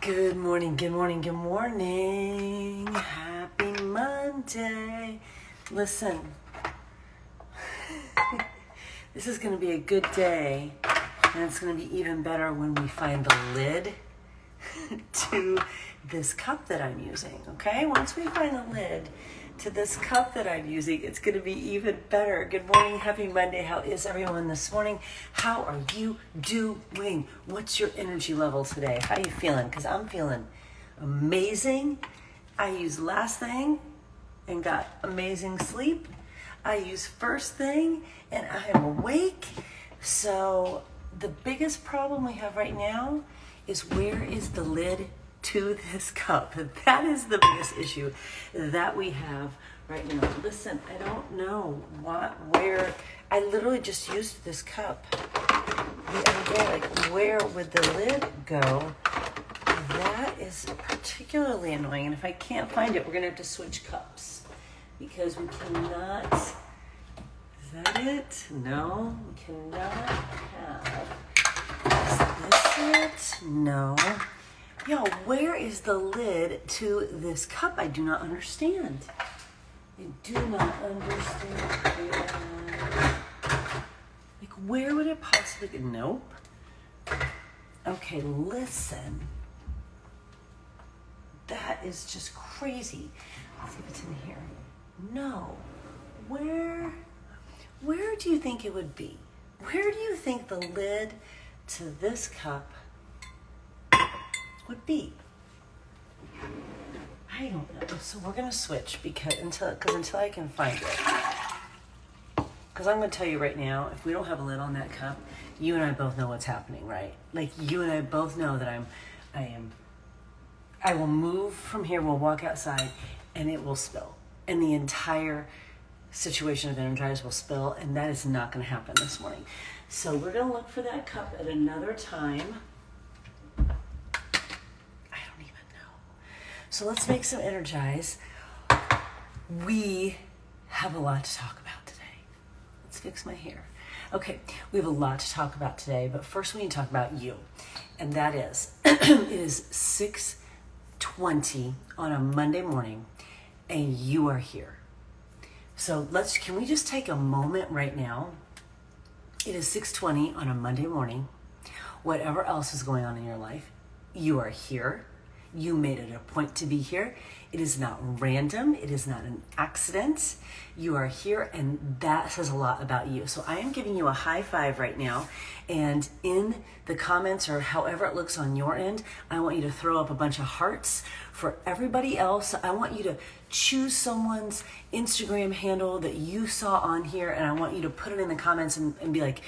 Good morning, good morning, good morning. Happy Monday. Listen, this is going to be a good day, and it's going to be even better when we find the lid to this cup that I'm using, okay? Once we find the lid to this cup that I'm using, it's going to be even better. Good morning, happy Monday. How is everyone this morning? How are you doing? What's your energy level today? How are you feeling? Because I'm feeling amazing. I used last thing and got amazing sleep. I used first thing and I am awake. So the biggest problem we have right now is, where is the lid to this cup? That is the biggest issue that we have right now. Listen, I don't know where. I literally just used this cup the other day. Like, where would the lid go? That is particularly annoying. And if I can't find it, we're gonna have to switch cups, because we cannot. Is that it? No, we cannot have. Is this it? No. Yo, where is the lid to this cup? I do not understand. I do not understand. Like, where would it possibly go? Nope. Okay, listen. That is just crazy. Let's see if it's in here. No. Where do you think it would be? Where do you think the lid to this cup would be? I don't know. So we're gonna switch until I can find it. Because I'm gonna tell you right now, if we don't have a lid on that cup, you and I both know what's happening, right? Like, you and I both know that I will move from here. We'll walk outside, and it will spill, and the entire situation of Energize will spill, and that is not gonna happen this morning. So we're gonna look for that cup at another time. So let's make some Energize. We have a lot to talk about today. Let's fix my hair. Okay, we have a lot to talk about today, but first we need to talk about you. And that is, it is 6:20 on a Monday morning, and you are here. So can we just take a moment right now? It is 6:20 on a Monday morning. Whatever else is going on in your life, you are here. You made it a point to be here. It is not random. It is not an accident. You are here, and that says a lot about you. So I am giving you a high five right now, and in the comments, or however it looks on your end, I want you to throw up a bunch of hearts. For everybody else, I want you to choose someone's Instagram handle that you saw on here, and I want you to put it in the comments and be like,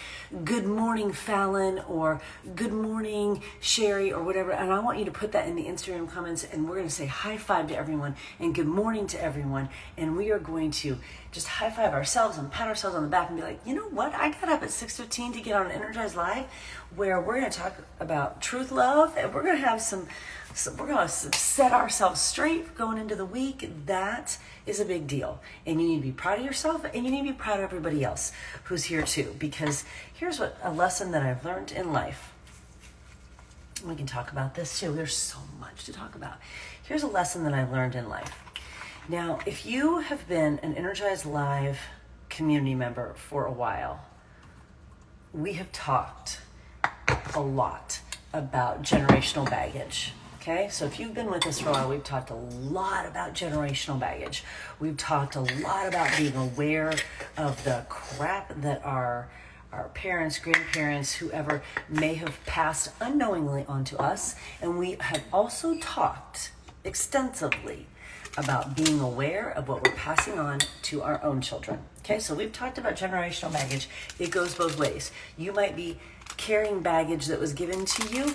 good morning, Fallon, or good morning, Sherry, or whatever. And I want you to put that in the Instagram comments, and we're going to say high five to everyone and good morning to everyone. And we are going to just high five ourselves and pat ourselves on the back and be like, you know what? I got up at 6:15 to get on Energize Live, where we're going to talk about truth, love, and we're going to have we're going to set ourselves straight going into the week. That is a big deal. And you need to be proud of yourself, and you need to be proud of everybody else who's here too. Because here's a lesson that I've learned in life. We can talk about this too. There's so much to talk about. Here's a lesson that I learned in life. Now, if you have been an Energize Live community member for a while, we have talked a lot about generational baggage. Okay, so if you've been with us for a while, we've talked a lot about generational baggage. We've talked a lot about being aware of the crap that our parents, grandparents, whoever may have passed unknowingly onto us. And we have also talked extensively about being aware of what we're passing on to our own children. Okay, so we've talked about generational baggage. It goes both ways. You might be carrying baggage that was given to you,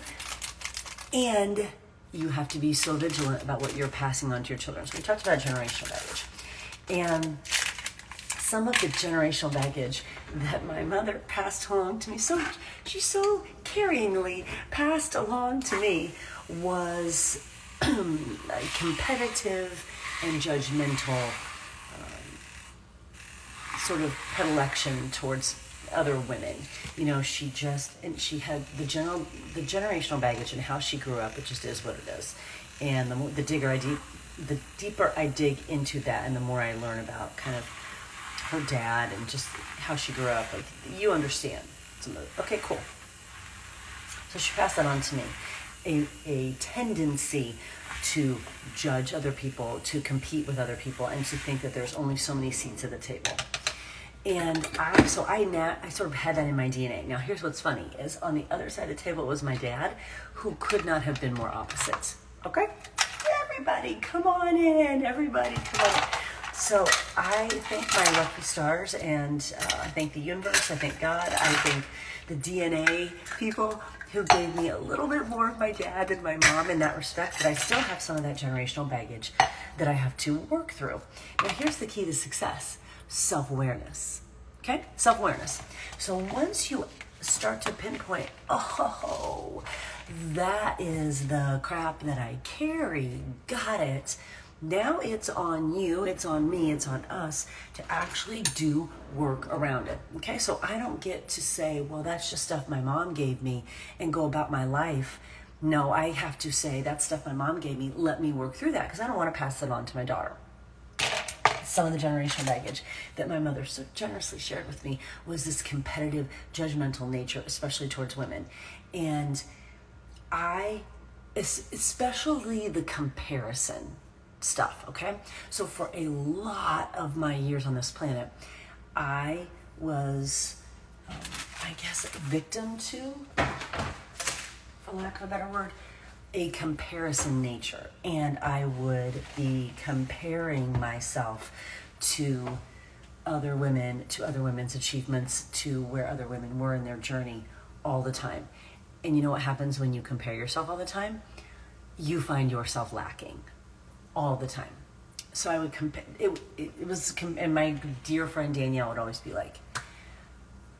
and you have to be so vigilant about what you're passing on to your children. So we talked about generational baggage. And some of the generational baggage that my mother passed along to me, she so caringly passed along to me, was competitive and judgmental sort of predilection towards other women. You know, she had the generational baggage and how she grew up. It just is what it is. And the deeper I dig into that, and the more I learn about kind of her dad and just how she grew up, like, you understand. Okay, cool. So she passed that on to me. A tendency to judge other people, to compete with other people, and to think that there's only so many seats at the table. And I sort of had that in my DNA. Now, here's what's funny, is on the other side of the table was my dad, who could not have been more opposites. Okay? Everybody, come on in. Everybody, come on in. So I thank my lucky stars, and I thank the universe, I thank God, I thank the DNA people who gave me a little bit more of my dad than my mom in that respect, but I still have some of that generational baggage that I have to work through. Now, here's the key to success: self-awareness. Okay? Self-awareness. So once you start to pinpoint, oh, that is the crap that I carry, got it. Now it's on you, it's on me, it's on us to actually do work around it. Okay, so I don't get to say, well, that's just stuff my mom gave me and go about my life. No, I have to say, that's stuff my mom gave me, let me work through that, because I don't want to pass it on to my daughter. Some of the generational baggage that my mother so generously shared with me was this competitive, judgmental nature, especially towards women. And especially the comparison stuff, okay? So for a lot of my years on this planet, I was, I guess, victim to, for lack of a better word, a comparison nature. And I would be comparing myself to other women, to other women's achievements, to where other women were in their journey all the time. And you know what happens when you compare yourself all the time? You find yourself lacking all the time. So I would compare, and my dear friend Danielle would always be like,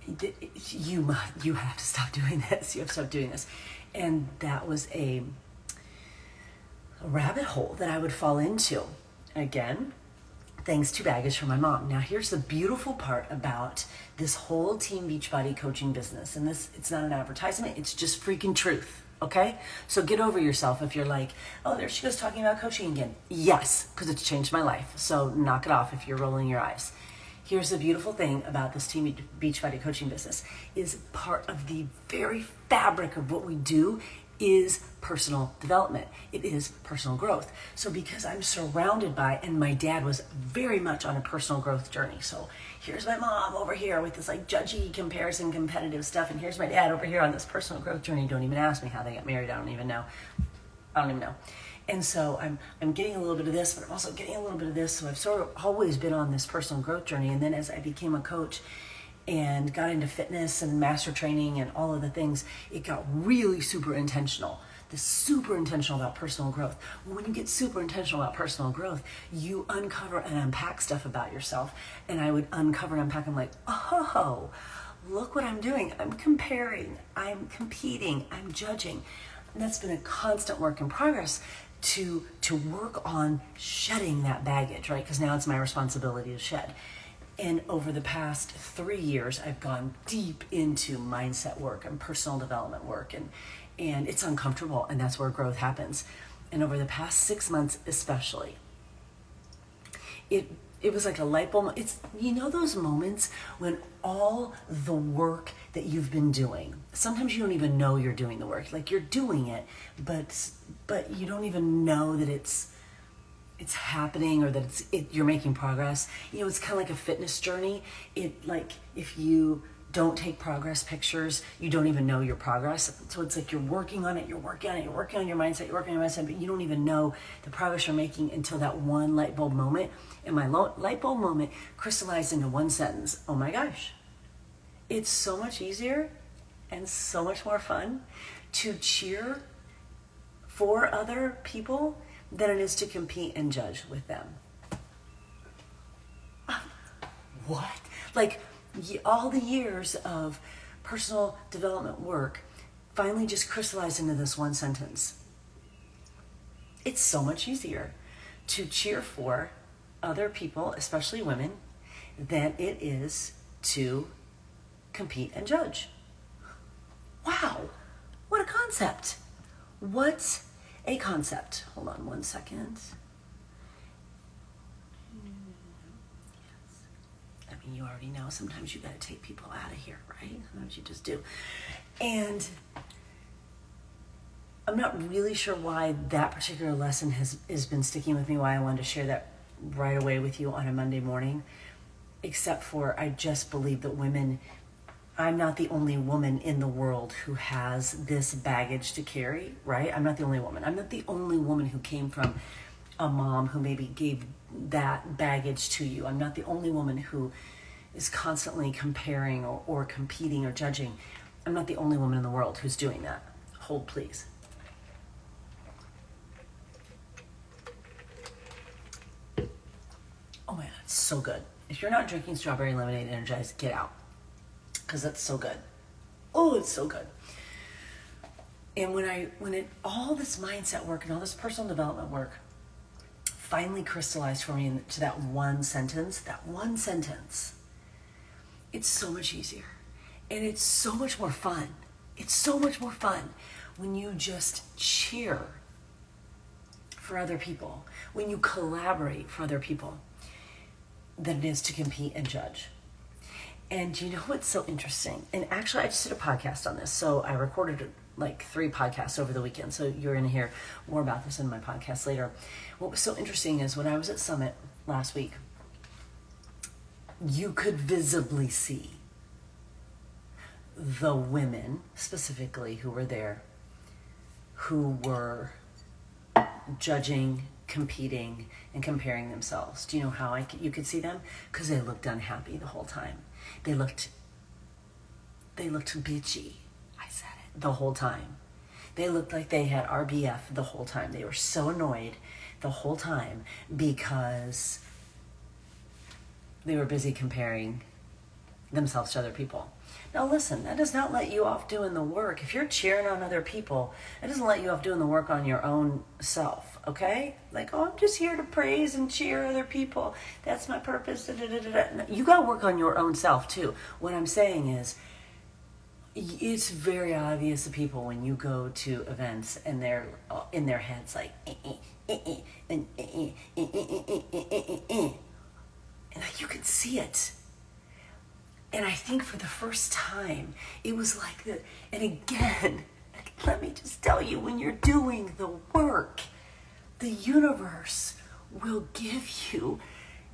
you have to stop doing this. You have to stop doing this. And that was a rabbit hole that I would fall into. Again, thanks to baggage from my mom. Now, here's the beautiful part about this whole Team Beachbody coaching business. And it's not an advertisement. It's just freaking truth. Okay? So get over yourself if you're like, oh, there she goes talking about coaching again. Yes, because it's changed my life. So knock it off if you're rolling your eyes. Here's the beautiful thing about this Team Beachbody coaching business is part of the very fabric of what we do is personal development. It is personal growth. So because I'm surrounded by, and my dad was very much on a personal growth journey. So here's my mom over here with this like judgy comparison, competitive stuff. And here's my dad over here on this personal growth journey. Don't even ask me how they got married. I don't even know. And so I'm getting a little bit of this, but I'm also getting a little bit of this. So I've sort of always been on this personal growth journey. And then as I became a coach and got into fitness and master training and all of the things, it got really super intentional. Super intentional about personal growth. When you get super intentional about personal growth, you uncover and unpack stuff about yourself. And I would uncover and unpack. I'm like, oh, look what I'm doing. I'm comparing. I'm competing. I'm judging. And that's been a constant work in progress to work on shedding that baggage, right? Because now it's my responsibility to shed. And over the past 3 years, I've gone deep into mindset work and personal development work, and it's uncomfortable, and that's where growth happens. And over the past 6 months especially, it was like a light bulb. It's, you know, those moments when all the work that you've been doing, sometimes you don't even know you're doing the work. Like, you're doing it, but you don't even know that it's happening or that you're making progress. You know, it's kind of like a fitness journey. If you don't take progress pictures, you don't even know your progress. So it's like you're working on your mindset, but you don't even know the progress you're making until that one light bulb moment. And my light bulb moment crystallized into one sentence. Oh my gosh. It's so much easier and so much more fun to cheer for other people than it is to compete and judge with them. What? Like, all the years of personal development work finally just crystallized into this one sentence. It's so much easier to cheer for other people, especially women, than it is to compete, and judge. Wow, what a concept. What a concept. Hold on one second. I mean, you already know sometimes you got to take people out of here, right? Sometimes you just do. And I'm not really sure why that particular lesson has been sticking with me, why I wanted to share that right away with you on a Monday morning, except for I just believe that women, I'm not the only woman in the world who has this baggage to carry, right? I'm not the only woman. I'm not the only woman who came from a mom who maybe gave that baggage to you. I'm not the only woman who is constantly comparing or competing or judging. I'm not the only woman in the world who's doing that. Hold, please. Oh my God, it's so good. If you're not drinking strawberry lemonade Energize, get out. Because that's so good. Oh, it's so good. And when all this mindset work and all this personal development work finally crystallized for me into that one sentence, it's so much easier. And it's so much more fun. It's so much more fun when you just cheer for other people, when you collaborate for other people, than it is to compete and judge. And you know what's so interesting? And actually, I just did a podcast on this. So I recorded like 3 podcasts over the weekend. So you're going to hear more about this in my podcast later. What was so interesting is when I was at Summit last week, you could visibly see the women specifically who were there, who were judging, competing, and comparing themselves. Do you know how you could see them? Because they looked unhappy the whole time. They looked bitchy. I said it the whole time. They looked like they had RBF the whole time. They were so annoyed the whole time because they were busy comparing themselves to other people. Now listen, that does not let you off doing the work. If you're cheering on other people, it doesn't let you off doing the work on your own self, okay? Like, oh, I'm just here to praise and cheer other people. That's my purpose. You got to work on your own self too. What I'm saying is, it's very obvious to people when you go to events and they're in their heads like, and like you can see it. And I think for the first time, it was like that. And again, let me just tell you, when you're doing the work, the universe will give you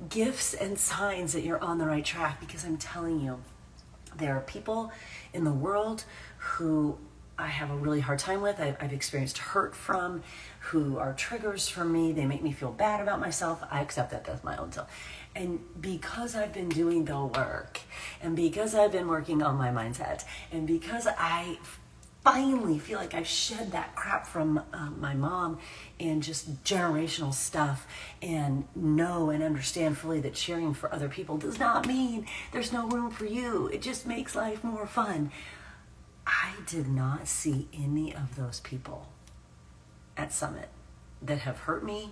gifts and signs that you're on the right track. Because I'm telling you, there are people in the world who I have a really hard time with, I've experienced hurt from, who are triggers for me. They make me feel bad about myself. I accept that that's my own self. And because I've been doing the work, and because I've been working on my mindset, and because I finally feel like I've shed that crap from my mom and just generational stuff, and know and understand fully that cheering for other people does not mean there's no room for you. It just makes life more fun. I did not see any of those people at Summit that have hurt me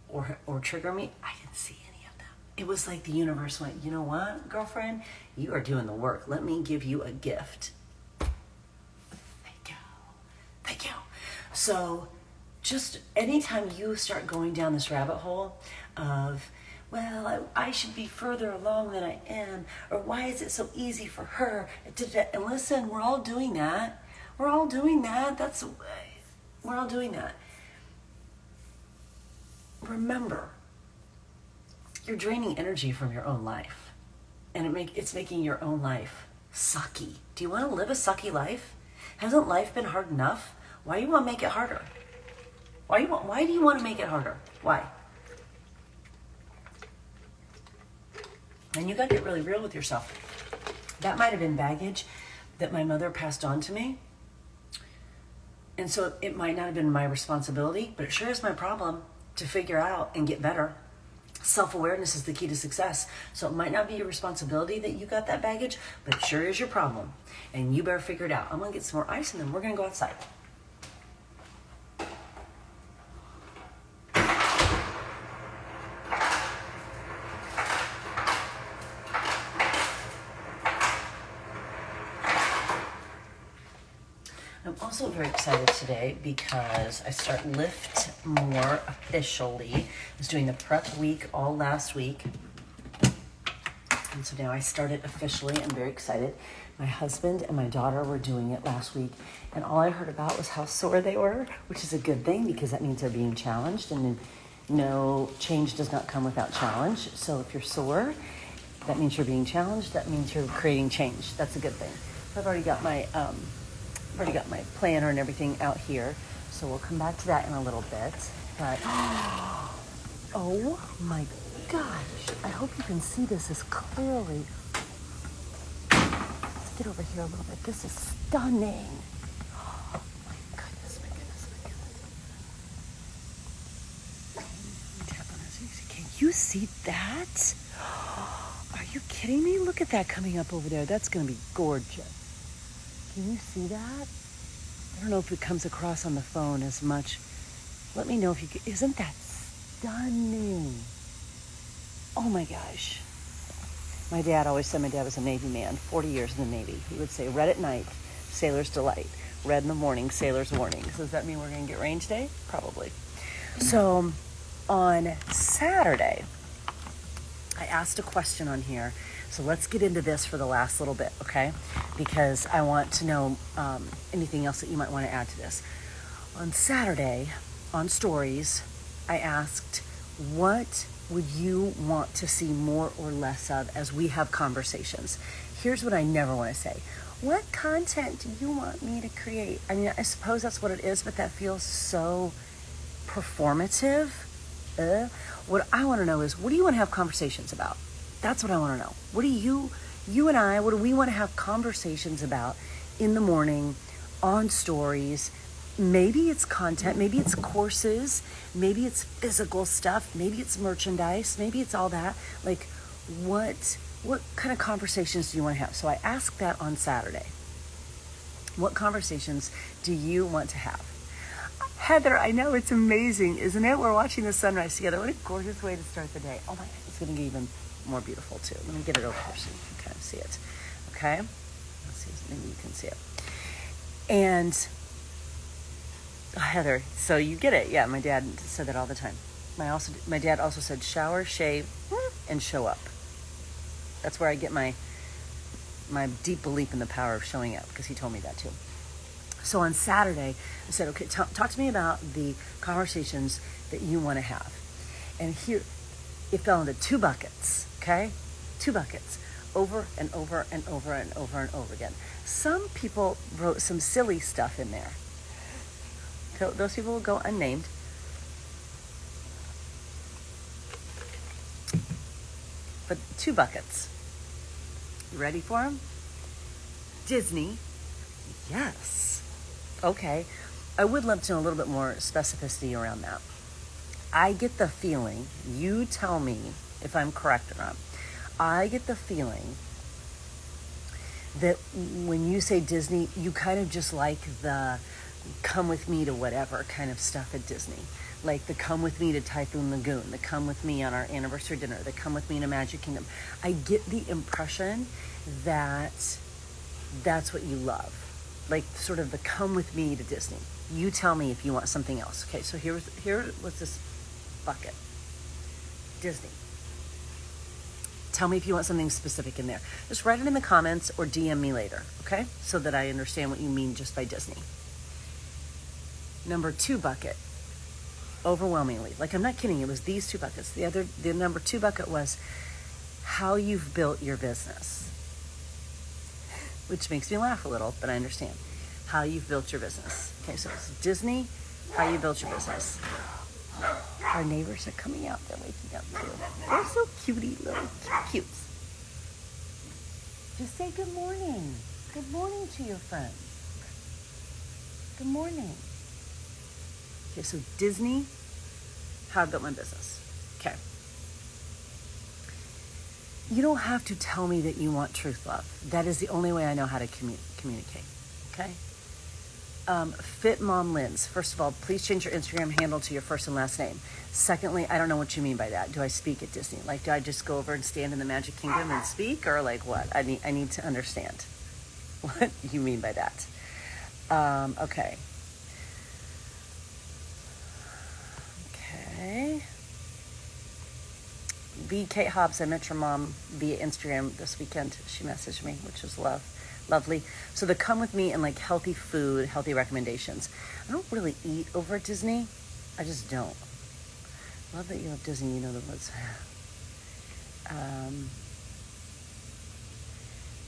or trigger me. I didn't see any of them. It was like the universe went, you know what, girlfriend? You are doing the work. Let me give you a gift. Thank you. So just anytime you start going down this rabbit hole of, well, I should be further along than I am, or why is it so easy for her? And listen, we're all doing that. We're all doing that. We're all doing that. Remember, you're draining energy from your own life, and it's making your own life sucky. Do you want to live a sucky life? Hasn't life been hard enough? Why do you want to make it harder? Why do you want to make it harder? Why? And you got to get really real with yourself. That might have been baggage that my mother passed on to me. And so it might not have been my responsibility, but it sure is my problem to figure out and get better. Self-awareness is the key to success. So it might not be your responsibility that you got that baggage, but it sure is your problem. And you better figure it out. I'm going to get some more ice and then we're going to go outside. I'm also very excited today because I start Lift More officially. I was doing the prep week all last week. And so now I started officially. I'm very excited. My husband and my daughter were doing it last week, and all I heard about was how sore they were, which is a good thing because that means they're being challenged, and no change does not come without challenge. So if you're sore, that means you're being challenged. That means you're creating change. That's a good thing. So I've already got my planner and everything out here. So we'll come back to that in a little bit. But oh my gosh, I hope you can see this as clearly. Let's get over here a little bit. This is stunning. Oh my goodness, my goodness, my goodness. Tap on this. Can you see that? Are you kidding me? Look at that coming up over there. That's going to be gorgeous. Can you see that? I don't know if it comes across on the phone as much. Let me know if you can. Isn't that stunning? Oh my gosh. My dad always said my dad was a Navy man, 40 years in the Navy. He would say, red at night, sailor's delight. Red in the morning, sailor's warning. So does that mean we're going to get rain today? Probably. So on Saturday, I asked a question on here. So let's get into this for the last little bit, okay? Because I want to know anything else that you might want to add to this. On Saturday, on stories, I asked, what would you want to see more or less of as we have conversations? Here's what I never want to say. What content do you want me to create? I mean, I suppose that's what it is, but that feels so performative. What I want to know is, what do you want to have conversations about? That's what I want to know. What do you and I, what do we want to have conversations about in the morning, on stories? Maybe it's content, maybe it's courses, maybe it's physical stuff, maybe it's merchandise, maybe it's all that. Like, what kind of conversations do you want to have? So I asked that on Saturday. What conversations do you want to have? Heather, I know, it's amazing, isn't it? We're watching the sunrise together. What a gorgeous way to start the day. Oh my God, it's going to get even more beautiful too. Let me get it over here so you can kind of see it. Okay? Let's see, maybe you can see it. And Heather, so you get it. Yeah, my dad said that all the time. My dad also said shower, shave, and show up. That's where I get my deep belief in the power of showing up, because he told me that too. So on Saturday, I said, okay, talk to me about the conversations that you want to have. And here, it fell into two buckets, okay? Two buckets, over and over and over and over and over again. Some people wrote some silly stuff in there. So those people will go unnamed. But two buckets. You ready for them? Disney. Yes. Okay. I would love to know a little bit more specificity around that. I get the feeling, you tell me if I'm correct or not, I get the feeling that when you say Disney, you kind of just like the come with me to whatever kind of stuff at Disney. Like the come with me to Typhoon Lagoon, the come with me on our anniversary dinner, the come with me to Magic Kingdom. I get the impression that that's what you love. Like sort of the come with me to Disney. You tell me if you want something else. Okay, so here was this bucket. Disney. Tell me if you want something specific in there. Just write it in the comments or DM me later, okay? So that I understand what you mean just by Disney. Number 2 bucket. Overwhelmingly. Like, I'm not kidding, it was these 2 buckets. The number 2 bucket was how you've built your business. Which makes me laugh a little, but I understand. How you've built your business. Okay, so it's Disney, how you built your business. Our neighbors are coming out. They're waking up too. They're so cutie little cutes. Just say good morning. Good morning to your friends. Good morning. Okay, so Disney, how I built my business. Okay. You don't have to tell me that you want truth love. That is the only way I know how to communicate. Okay? Fit Mom Lens. First of all, please change your Instagram handle to your first and last name. Secondly, I don't know what you mean by that. Do I speak at Disney? Like, do I just go over and stand in the Magic Kingdom and speak? Or like what? I need to understand what you mean by that. Okay. Okay. B. Kate Hobbs, I met your mom via Instagram this weekend. She messaged me, which was lovely. So the come with me and like healthy food, healthy recommendations. I don't really eat over at Disney. I just don't. Love that you love Disney. You know the words.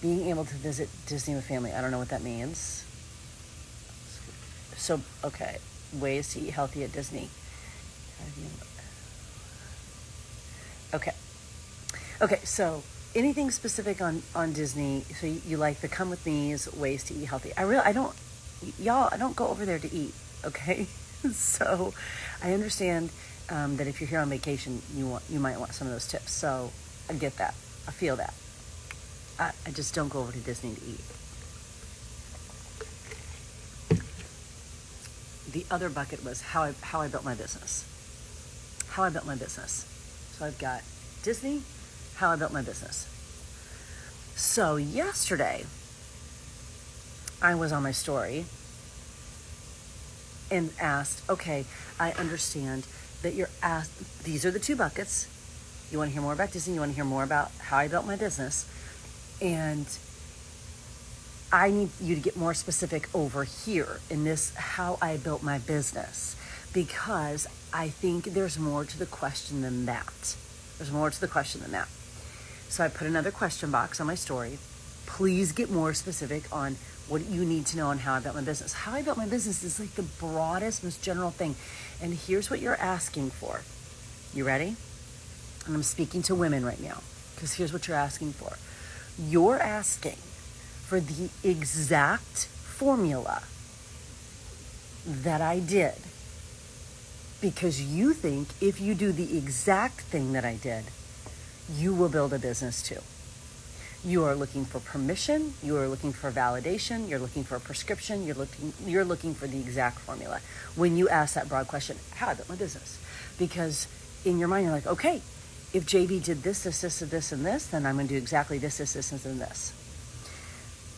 Being able to visit Disney with family. I don't know what that means. So, okay. Ways to eat healthy at Disney. Okay. Okay, so anything specific on Disney? So you like the come with me's, ways to eat healthy. I don't go over there to eat, okay? So I understand that if you're here on vacation, you might want some of those tips. So I get that. I feel that. I just don't go over to Disney to eat. The other bucket was how I built my business. How I built my business. So I've got Disney, how I built my business. So yesterday, I was on my story and asked, okay, I understand that you're asked, these are the two buckets. You want to hear more about Disney, you want to hear more about how I built my business. And I need you to get more specific over here in this, how I built my business, because I think there's more to the question than that. There's more to the question than that. So I put another question box on my story. Please get more specific on what you need to know on how I built my business. How I built my business is like the broadest, most general thing. And here's what you're asking for. You ready? And I'm speaking to women right now, because here's what you're asking for. You're asking for the exact formula that I did, because you think if you do the exact thing that I did, you will build a business too. You are looking for permission, you are looking for validation, you're looking for a prescription, you're looking for the exact formula when you ask that broad question, how I built my business. Because in your mind you're like, okay, if JV did this, and this, then I'm going to do exactly this, and this.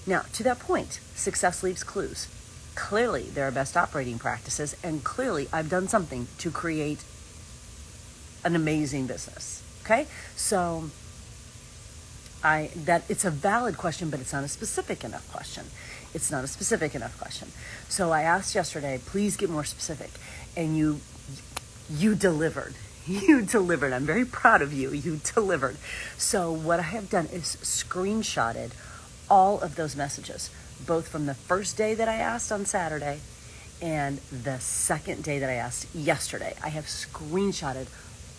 Now, to that point, success leaves clues. Clearly, there are best operating practices, and clearly, I've done something to create an amazing business. Okay? So, it's a valid question, but it's not a specific enough question. So I asked yesterday, please get more specific, and you delivered. You delivered. I'm very proud of you. You delivered. So what I have done is screenshotted all of those messages, both from the first day that I asked on Saturday and the second day that I asked yesterday. I have screenshotted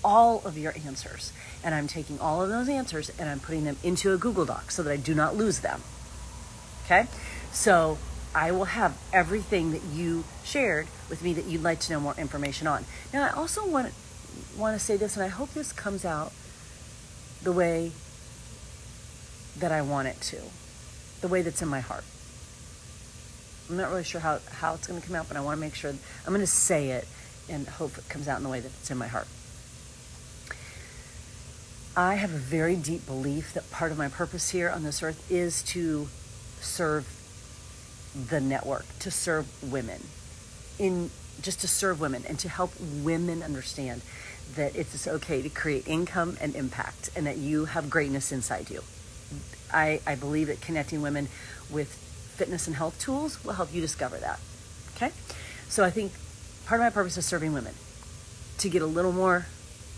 all of your answers, and I'm taking all of those answers and I'm putting them into a Google Doc so that I do not lose them. Okay? So I will have everything that you shared with me that you'd like to know more information on. Now, I also want to say this, and I hope this comes out the way that I want it to, the way that's in my heart. I'm not really sure how it's going to come out, but I want to make sure I'm going to say it and hope it comes out in the way that it's in my heart. I have a very deep belief that part of my purpose here on this earth is to serve the network, to serve women, just to serve women and to help women understand that it's okay to create income and impact, and that you have greatness inside you. I believe that connecting women with fitness and health tools will help you discover that. Okay? So I think part of my purpose is serving women. To get a little more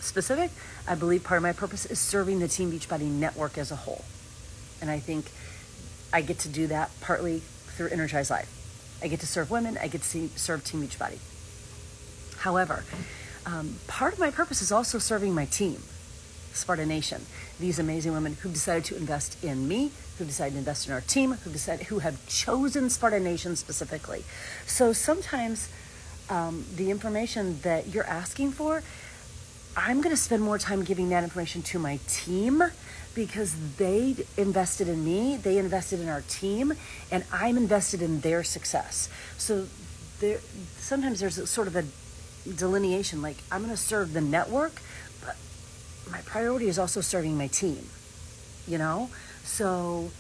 specific, I believe part of my purpose is serving the Team Beachbody network as a whole. And I think I get to do that partly through Energize Life. I get to serve women, I get to serve Team Beachbody. However, part of my purpose is also serving my team, Sparta Nation. These amazing women who've decided to invest in me, who've decided to invest in our team, who have chosen Sparta Nation specifically. So sometimes the information that you're asking for, I'm going to spend more time giving that information to my team, because they invested in me, they invested in our team, and I'm invested in their success. So sometimes there's a sort of a delineation, like I'm going to serve the network, but my priority is also serving my team, So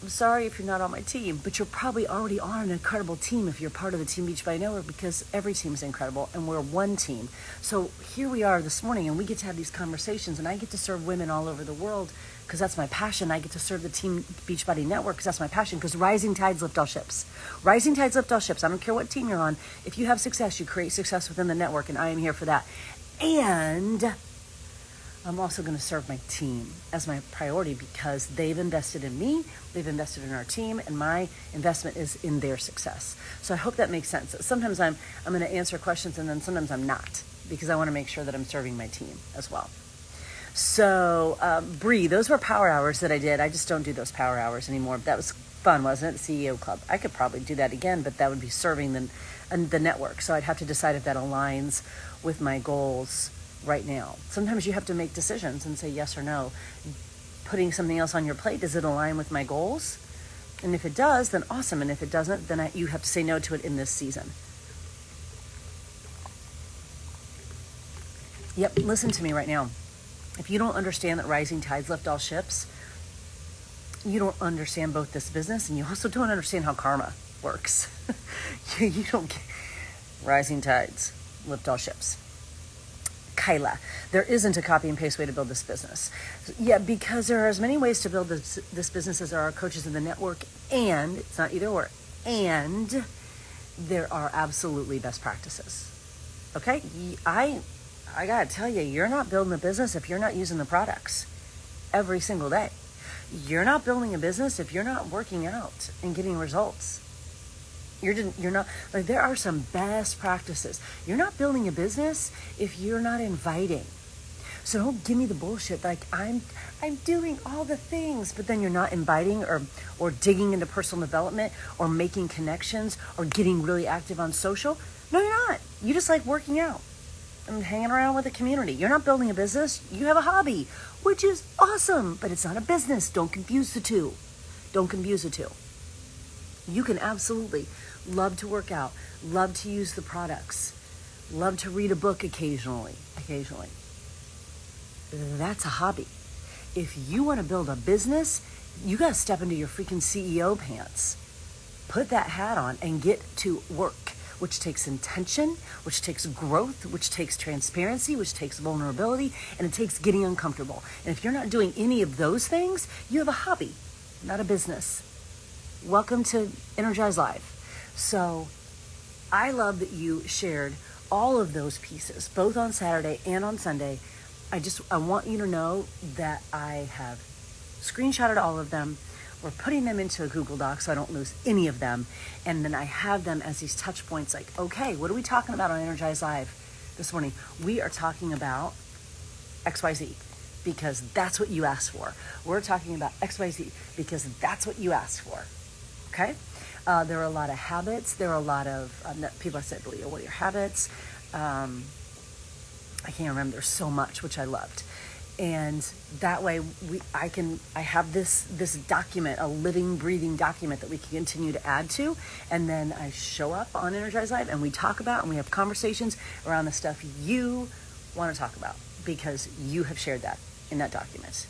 I'm sorry if you're not on my team, but you're probably already on an incredible team if you're part of the Team Beachbody Network, because every team is incredible and we're one team. So here we are this morning and we get to have these conversations, and I get to serve women all over the world because that's my passion. I get to serve the Team Beachbody Network because that's my passion, because rising tides lift all ships. Rising tides lift all ships. I don't care what team you're on. If you have success, you create success within the network, and I am here for that. And I'm also going to serve my team as my priority because they've invested in me, they've invested in our team, and my investment is in their success. So I hope that makes sense. Sometimes I'm going to answer questions, and then sometimes I'm not, because I want to make sure that I'm serving my team as well. So Bree, those were power hours that I did. I just don't do those power hours anymore. That was fun, wasn't it? The CEO Club. I could probably do that again, but that would be serving the network. So I'd have to decide if that aligns with my goals right now. Sometimes you have to make decisions and say yes or no. Putting something else on your plate, does it align with my goals? And if it does, then awesome. And if it doesn't, then you have to say no to it in this season. Yep, listen to me right now. If you don't understand that rising tides lift all ships, you don't understand both this business, and you also don't understand how karma works. You don't get rising tides lift all ships. Kyla, there isn't a copy and paste way to build this business. Yeah, because there are as many ways to build this business as there are coaches in the network, and it's not either or, and there are absolutely best practices. Okay? I gotta tell you, you're not building a business if you're not using the products every single day. You're not building a business if you're not working out and getting results. You're not, like, there are some best practices. You're not building a business if you're not inviting. So don't give me the bullshit like I'm doing all the things, but then you're not inviting or digging into personal development or making connections or getting really active on social. No, you're not. You just like working out and hanging around with the community. You're not building a business. You have a hobby, which is awesome, but it's not a business. Don't confuse the two. Don't confuse the two. You can absolutely love to work out, love to use the products, love to read a book occasionally. That's a hobby. If you want to build a business, you got to step into your freaking CEO pants. Put that hat on and get to work, which takes intention, which takes growth, which takes transparency, which takes vulnerability, and it takes getting uncomfortable. And if you're not doing any of those things, you have a hobby, not a business. Welcome to Energize Live. So I love that you shared all of those pieces, both on Saturday and on Sunday. I want you to know that I have screenshotted all of them. We're putting them into a Google Doc so I don't lose any of them. And then I have them as these touch points, like, okay, what are we talking about on Energize Live this morning? We are talking about XYZ because that's what you asked for. We're talking about XYZ because that's what you asked for. Okay? There are a lot of habits. There are a lot of people. I said, Leah, what are your habits? I can't remember. There's so much, which I loved. And that way I have this document, a living, breathing document that we can continue to add to. And then I show up on Energize Live and we talk about and we have conversations around the stuff you want to talk about because you have shared that in that document.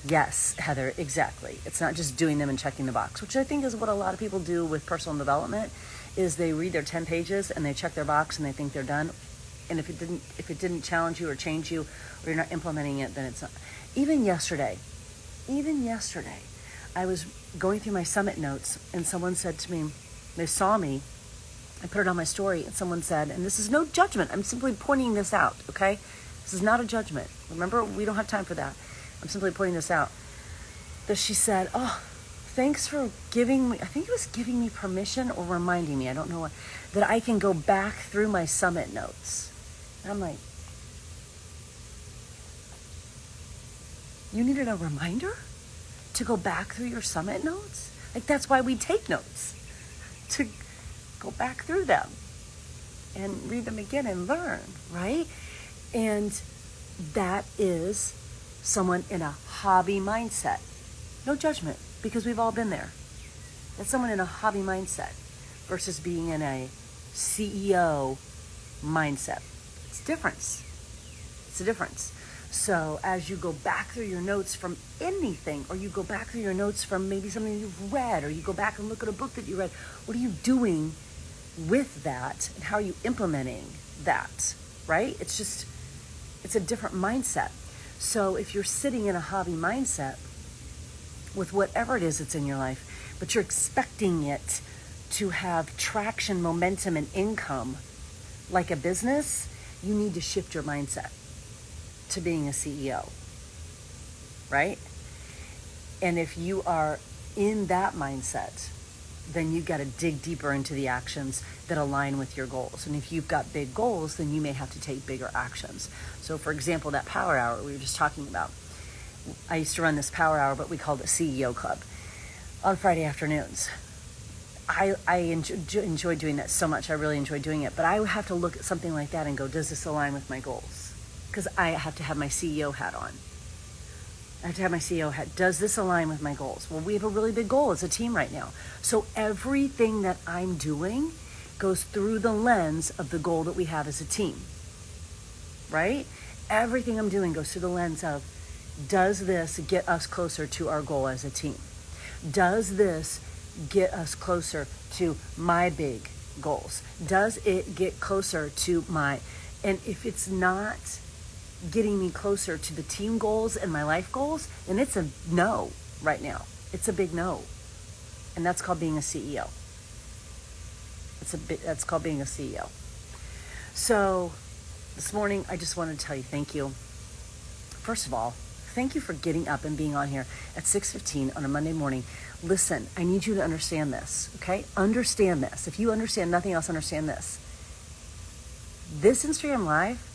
Yes, Heather, exactly. It's not just doing them and checking the box, which I think is what a lot of people do with personal development, is they read their 10 pages and they check their box and they think they're done. And if it didn't challenge you or change you or you're not implementing it, then it's not. Even yesterday, I was going through my summit notes and someone said to me, they saw me, I put it on my story and someone said, and this is no judgment, I'm simply pointing this out, okay? This is not a judgment. Remember, we don't have time for that. I'm simply pointing this out. That she said, oh, thanks for giving me, I think it was giving me permission or reminding me, I don't know what, that I can go back through my summit notes. And I'm like, you needed a reminder to go back through your summit notes? Like, that's why we take notes, to go back through them and read them again and learn, right? And that is someone in a hobby mindset. No judgment, because we've all been there. That's someone in a hobby mindset versus being in a CEO mindset. It's a difference. So as you go back through your notes from anything, or you go back through your notes from maybe something you've read, or you go back and look at a book that you read, what are you doing with that, and how are you implementing that, right? It's a different mindset. So if you're sitting in a hobby mindset with whatever it is that's in your life, but you're expecting it to have traction, momentum, and income like a business, you need to shift your mindset to being a CEO, right? And if you are in that mindset, then you got to dig deeper into the actions that align with your goals. And if you've got big goals, then you may have to take bigger actions. So for example, that power hour we were just talking about, I used to run this power hour, but we called it CEO Club on Friday afternoons. I enjoy doing that so much. I really enjoy doing it. But I would have to look at something like that and go, does this align with my goals? Because I have to have my CEO hat on. I have to have my CEO hat. Does this align with my goals? Well, we have a really big goal as a team right now. So everything that I'm doing goes through the lens of the goal that we have as a team, right? Everything I'm doing goes through the lens of, does this get us closer to our goal as a team? Does this get us closer to my big goals? Does it get closer to and if it's not getting me closer to the team goals and my life goals, then it's a no right now. It's a big no. And that's called being a CEO. That's called being a CEO. So this morning, I just wanted to tell you thank you. First of all, thank you for getting up and being on here at 6:15 on a Monday morning. Listen, I need you to understand this, okay? Understand this. If you understand nothing else, understand this. This Instagram Live,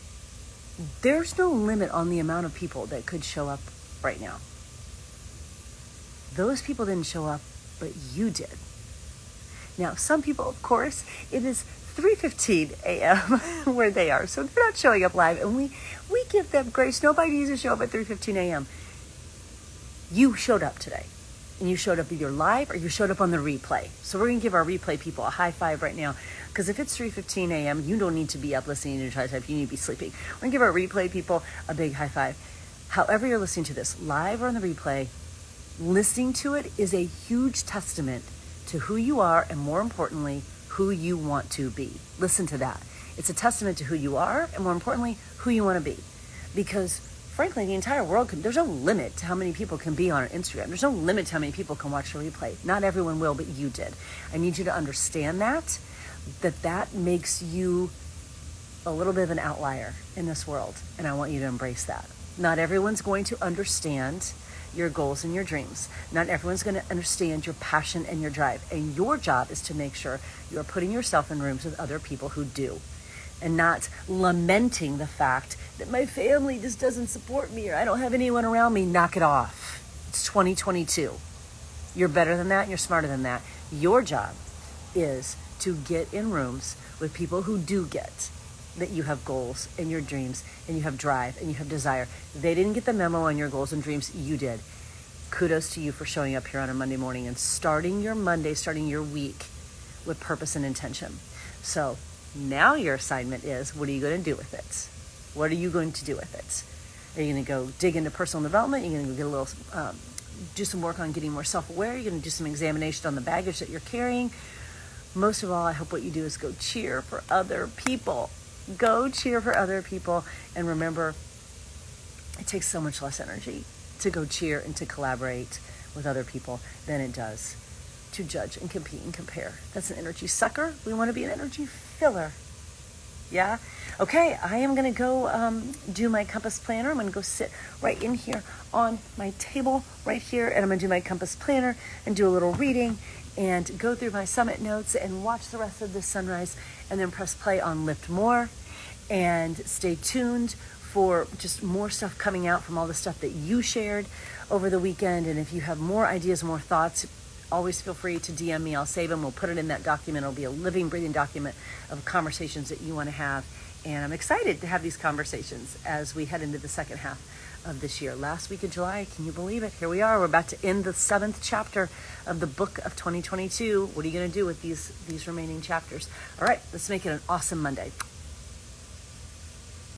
there's no limit on the amount of people that could show up right now. Those people didn't show up, but you did. Now, some people, of course, it is 3:15 a.m. where they are, so they're not showing up live, and we give them grace. Nobody needs to show up at 3:15 a.m. You showed up today, and you showed up either live or you showed up on the replay. So we're going to give our replay people a high five right now, because if it's 3:15 a.m., you don't need to be up listening to Energize. You need to be sleeping. We're going to give our replay people a big high five. However you're listening to this, live or on the replay, listening to it is a huge testament to who you are, and more importantly, who you want to be. Listen to that. It's a testament to who you are, and more importantly, who you want to be. Because frankly, the entire world there's no limit to how many people can be on Instagram. There's no limit to how many people can watch the replay. Not everyone will, but you did. I need you to understand that makes you a little bit of an outlier in this world, and I want you to embrace that. Not everyone's going to understand your goals and your dreams. Not everyone's going to understand your passion and your drive. And your job is to make sure you're putting yourself in rooms with other people who do, and not lamenting the fact that my family just doesn't support me, or I don't have anyone around me. Knock it off. It's 2022. You're better than that. And you're smarter than that. Your job is to get in rooms with people who do get that you have goals and your dreams, and you have drive and you have desire. They didn't get the memo on your goals and dreams. You did. Kudos to you for showing up here on a Monday morning and starting your Monday, starting your week with purpose and intention. So now your assignment is, what are you going to do with it? What are you going to do with it? Are you going to go dig into personal development? Are you going to go get a little, do some work on getting more self-aware? You're going to do some examination on the baggage that you're carrying? Most of all, I hope what you do is go cheer for other people. Go cheer for other people. And remember, it takes so much less energy to go cheer and to collaborate with other people than it does to judge and compete and compare. That's an energy sucker. We want to be an energy filler. Yeah? Okay, I am going to go do my compass planner. I'm going to go sit right in here on my table right here, and I'm going to do my compass planner and do a little reading and go through my summit notes and watch the rest of the sunrise, and then press play on Lift More, and stay tuned for just more stuff coming out from all the stuff that you shared over the weekend. And if you have more ideas, more thoughts, always feel free to DM me. I'll save them. We'll put it in that document. It'll be a living, breathing document of conversations that you want to have. And I'm excited to have these conversations as we head into the second half of this year. Last week of July, can you believe it? Here we are. We're about to end the 7th chapter of the book of 2022. What are you going to do with these remaining chapters? All right, let's make it an awesome Monday.